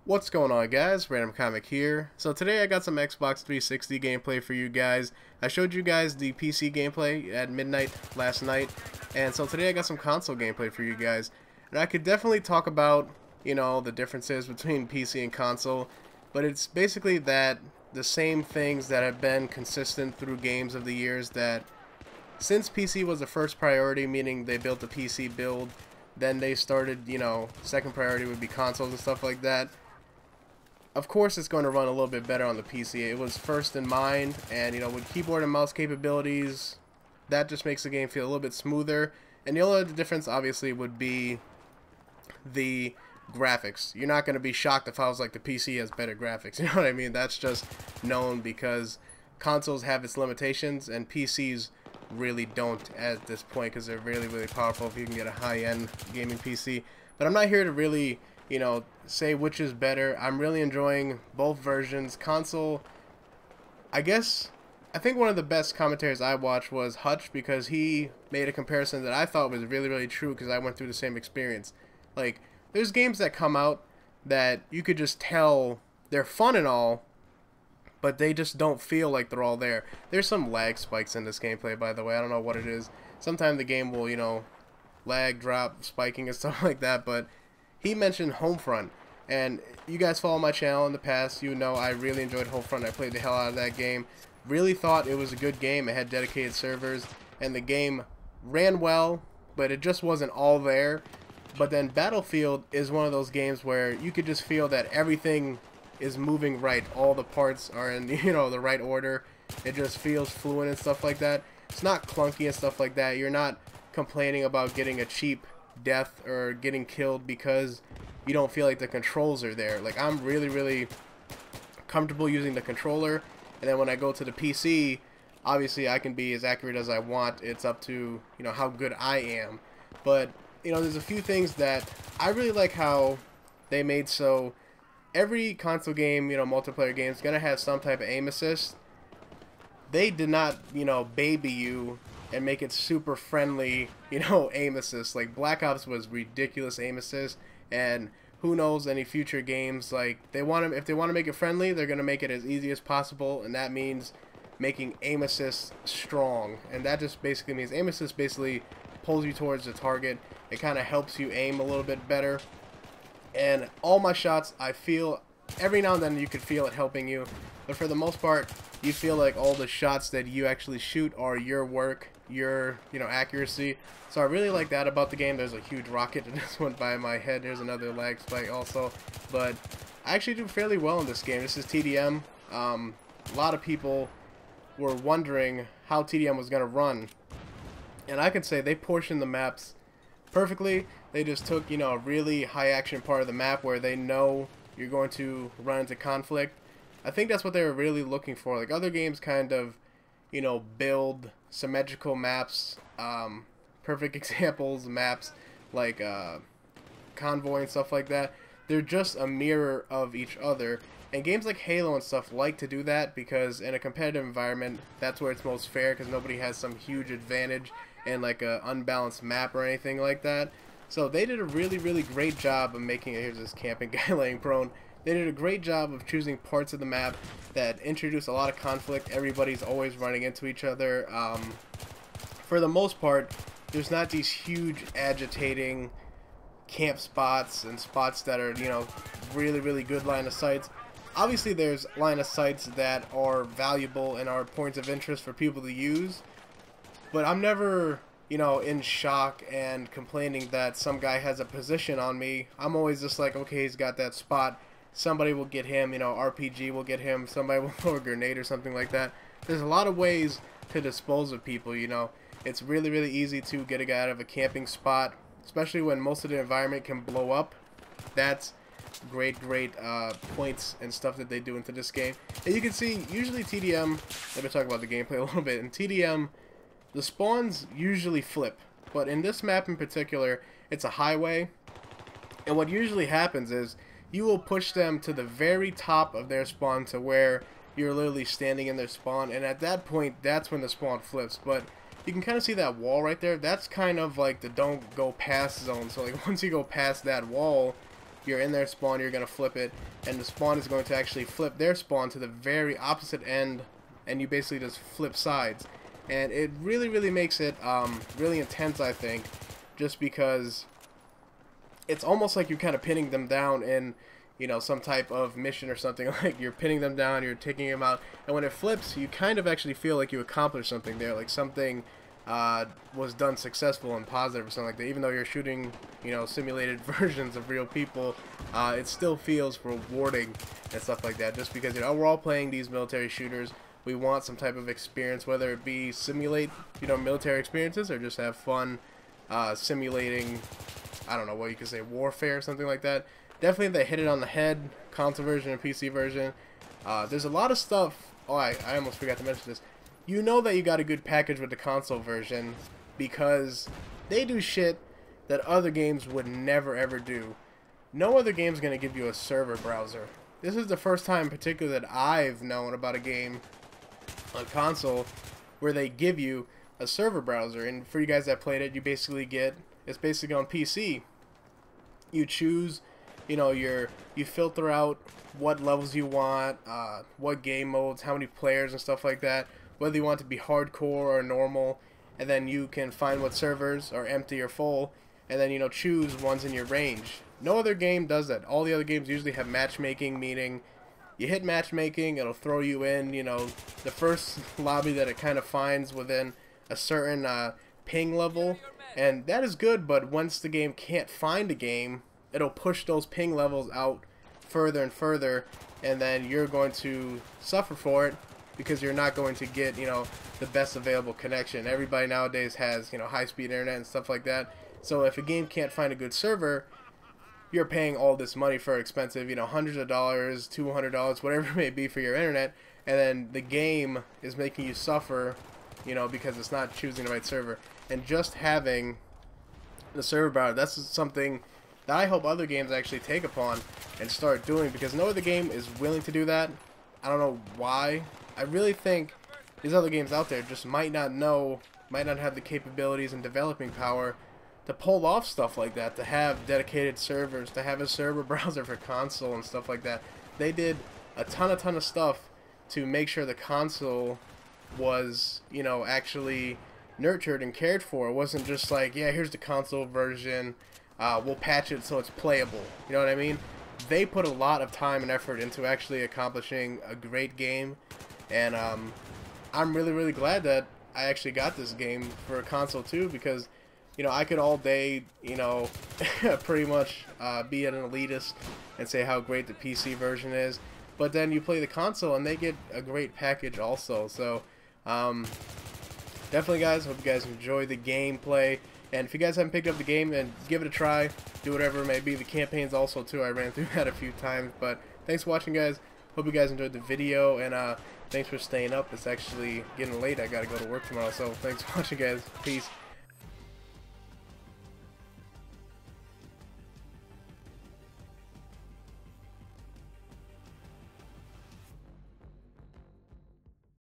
What's going on, guys? Random Comic here. So today I got some Xbox 360 gameplay for you guys. I showed you guys the PC gameplay at midnight last night, and so today I got some console gameplay for you guys. And I could definitely talk about, the differences between PC and console, but it's basically that the same things that have been consistent through games of the years, that since PC was the first priority, meaning they built a PC build, then they started, second priority would be consoles and stuff like that. Of course it's going to run a little bit better on the PC. It was first in mind, and with keyboard and mouse capabilities, that just makes the game feel a little bit smoother. And the only other difference obviously would be the graphics. You're not going to be shocked if I was like, the PC has better graphics. You know what I mean? That's just known because consoles have its limitations and PCs really don't at this point, because they're really, really powerful if you can get a high-end gaming PC. But I'm not here to really say which is better. I'm really enjoying both versions. Console, I think one of the best commentators I watched was Hutch, because he made a comparison that I thought was really, really true, because I went through the same experience. Like, there's games that come out that you could just tell they're fun and all, but they just don't feel like they're all there. There's some lag spikes in this gameplay, by the way. I don't know what it is. Sometimes the game will, lag, drop, spiking and stuff like that, but he mentioned Homefront, and you guys follow my channel in the past, I really enjoyed Homefront. I played the hell out of that game. Really thought it was a good game. It had dedicated servers, and the game ran well, but it just wasn't all there. But then Battlefield is one of those games where you could just feel that everything is moving right. All the parts are in, the right order. It just feels fluent and stuff like that. It's not clunky and stuff like that. You're not complaining about getting a cheap death or getting killed because you don't feel like the controls are there. Like, I'm really, really comfortable using the controller, and then when I go to the PC, obviously I can be as accurate as I want. It's up to how good I am. But there's a few things that I really like how they made so every console game, multiplayer game, is gonna have some type of aim assist. They did not baby you and make it super friendly, aim assist. Like, Black Ops was ridiculous aim assist, and who knows, any future games, like, if they want to make it friendly, they're going to make it as easy as possible, and that means making aim assist strong. And that just basically means aim assist basically pulls you towards the target. It kind of helps you aim a little bit better. And all my shots, I feel, every now and then you could feel it helping you, but for the most part, you feel like all the shots that you actually shoot are your work, your accuracy. So I really like that about the game. There's a huge rocket that just went by my head. There's another lag spike also, but I actually do fairly well in this game. This is TDM. A lot of people were wondering how TDM was going to run, and I can say they portioned the maps perfectly. They just took a really high action part of the map where they know you're going to run into conflict. I think that's what they were really looking for. Like, other games kind of build symmetrical maps. Perfect examples, maps like Convoy and stuff like that. They're just a mirror of each other. And games like Halo and stuff like to do that, because in a competitive environment, that's where it's most fair, because nobody has some huge advantage in like a unbalanced map or anything like that. So they did a really, really great job of making it. Here's this camping guy laying prone. They did a great job of choosing parts of the map that introduce a lot of conflict. Everybody's always running into each other. For the most part, there's not these huge agitating camp spots and spots that are, really, really good line of sights. Obviously, there's line of sights that are valuable and are points of interest for people to use, but I'm never in shock and complaining that some guy has a position on me. I'm always just like, okay, he's got that spot. Somebody will get him, RPG will get him, somebody will throw a grenade or something like that. There's a lot of ways to dispose of people, It's really, really easy to get a guy out of a camping spot, especially when most of the environment can blow up. That's great points and stuff that they do into this game. And you can see, usually TDM, let me talk about the gameplay a little bit. In TDM, the spawns usually flip, but in this map in particular, it's a highway, and what usually happens is you will push them to the very top of their spawn to where you're literally standing in their spawn, and at that point, that's when the spawn flips. But you can kind of see that wall right there. That's kind of like the don't go past zone. So like, once you go past that wall, you're in their spawn, you're going to flip it, and the spawn is going to actually flip their spawn to the very opposite end, and you basically just flip sides. And it really makes it really intense, I think, just because it's almost like you're kind of pinning them down in, you know, some type of mission or something. Like you're pinning them down, you're taking them out, and when it flips, you kind of actually feel like you accomplished something there, like something was done successful and positive or something like that. Even though you're shooting, you know, simulated versions of real people, it still feels rewarding and stuff like that, just because, you know, we're all playing these military shooters. We want some type of experience, whether it be simulate, you know, military experiences, or just have fun simulating, I don't know what you could say, warfare or something like that. Definitely they hit it on the head, console version and PC version. There's a lot of stuff. Oh, I almost forgot to mention this. You know that you got a good package with the console version because they do shit that other games would never ever do. No other game's going to give you a server browser. This is the first time in particular that I've known about a game on console where they give you a server browser. And for you guys that played it, you basically get, it's basically on PC. You choose, you know, you filter out what levels you want, what game modes, how many players and stuff like that, whether you want it to be hardcore or normal, and then you can find what servers are empty or full, and then, you know, choose ones in your range. No other game does that. All the other games usually have matchmaking, meaning you hit matchmaking, it'll throw you in, you know, the first lobby that it kind of finds within a certain ping level, and that is good, but once the game can't find a game, it'll push those ping levels out further and further, and then you're going to suffer for it because you're not going to get, you know, the best available connection. Everybody nowadays has, you know, high-speed internet and stuff like that, so if a game can't find a good server, you're paying all this money for expensive, you know, hundreds of dollars, $200, whatever it may be for your internet, and then the game is making you suffer, you know, because it's not choosing the right server. And just having the server browser, that's something that I hope other games actually take upon and start doing, because no other game is willing to do that. I don't know why. I really think these other games out there just might not have the capabilities and developing power to pull off stuff like that, to have dedicated servers, to have a server browser for console and stuff like that. They did a ton of stuff to make sure the console was, you know, actually nurtured and cared for. It wasn't just like, yeah, here's the console version, we'll patch it so it's playable. You know what I mean? They put a lot of time and effort into actually accomplishing a great game, and I'm really glad that I actually got this game for a console too, because, you know, I could all day, you know, pretty much be an elitist and say how great the PC version is, but then you play the console and they get a great package also. So definitely, guys, hope you guys enjoy the gameplay, and if you guys haven't picked up the game, then give it a try, do whatever it may be. The campaigns also too, I ran through that a few times. But thanks for watching, guys. Hope you guys enjoyed the video, and thanks for staying up. It's actually getting late, I gotta go to work tomorrow, so thanks for watching, guys. Peace.